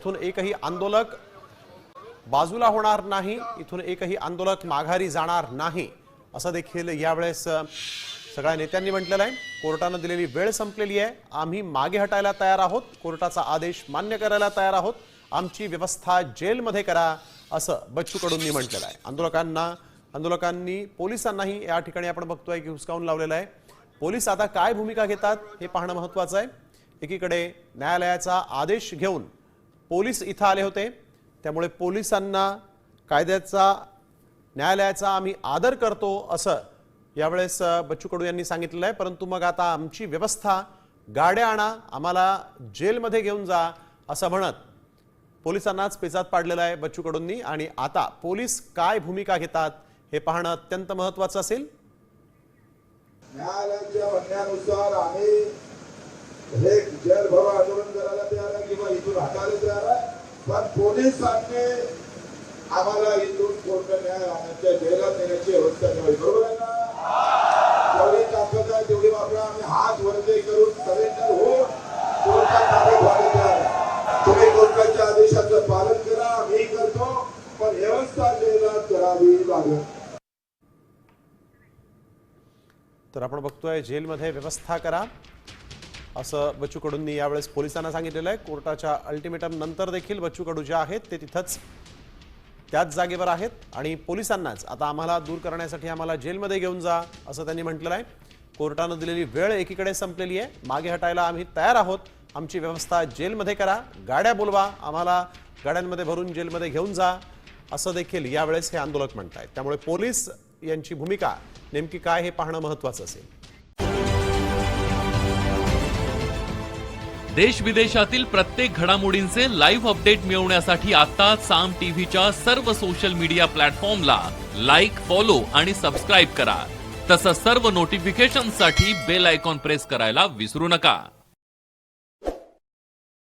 इथून एकही आंदोलक बाजूला होणार नाही, इथून एकही आंदोलक माघारी जाणार नाही असं देखील यावेळेस सगळ्या नेत्यांनी म्हटलेलं आहे। कोर्टाने दिलेली वेळ संपलेली आहे, आम्ही मागे हटायला तयार आहोत, कोर्टाचा आदेश मान्य करायला तयार आहोत, आमची व्यवस्था जेलमध्ये करा असं बच्चू कडूंनी म्हटलेलं आहे। आंदोलकांनी पोलिसांनाही या ठिकाणी आपण बघतोय की हुसकावून लावलेलं आहे। पोलीस आता काय भूमिका घेतात हे पाहणं महत्त्वाचं आहे। एकीकडे न्यायालयाचा आदेश घेऊन पोलीस इथं आले होते, त्यामुळे पोलिसांना कायद्याचा न्यायालयाचा आम्ही आदर करतो असं यावेळेस बच्चू कडू यांनी सांगितलेलं आहे। परंतु मग आता आमची व्यवस्था, गाड्या आणा, आम्हाला जेलमध्ये घेऊन जा असं म्हणत पोलिसांनाच पेचात पाडलेलं आहे बच्चू कडूंनी। आणि आता पोलीस काय भूमिका घेतात हे पाहणं अत्यंत महत्त्वाचं असेल। न्यायालयाच्या म्हणण्यानुसार आम्ही हे जेल भरो आंदोलन करायला तयार आहे किंवा इथून हटायला तयार आहे, पण पोलिसांनी आम्हाला इथून कोर्ट न्यायालयाच्या जेलात नेण्याची व्यवस्था करावी। बरोबर आहे ना? जेवढी ताकद आहे तेवढी वापरा। आम्ही हात वरती करून सरेंडर हो, कोर्टात ताब्यात व्हायला तयार आहे। तुम्ही कोर्टाच्या आदेशाचं पालन करा, आम्ही करतो, पण व्यवस्था जेलात करावी लागेल। तर आपण बघतोय जेलमध्ये व्यवस्था करा असं बच्चू कडूंनी यावेळेस पोलिसांना सांगितलेलं आहे। कोर्टाच्या अल्टिमेटम नंतर देखील बच्चू कडू जे आहेत ते तिथंच त्याच जागेवर आहेत आणि पोलिसांनाच आता आम्हाला दूर करण्यासाठी आम्हाला जेलमध्ये घेऊन जा असं त्यांनी म्हटलेलं आहे। कोर्टाने दिलेली वेळ एकीकडे संपलेली आहे, मागे हटायला आम्ही तयार आहोत, आमची व्यवस्था जेलमध्ये करा, गाड्या बोलवा, आम्हाला गाड्यांमध्ये भरून जेलमध्ये घेऊन जा असं देखील यावेळेस हे आंदोलक म्हणतात। त्यामुळे पोलीस यांची भूमिका नेमकी काय हे पाहणं महत्त्वाचं असेल। देश विदेशातील प्रत्येक घडामोडींचे लाईव्ह अपडेट मिळवण्यासाठी आता साम टीव्हीच्या सर्व सोशल मीडिया प्लॅटफॉर्मला लाईक, फॉलो आणि सबस्क्राईब करा। तसंच सर्व नोटिफिकेशनसाठी बेल आयकॉन प्रेस करायला विसरू नका।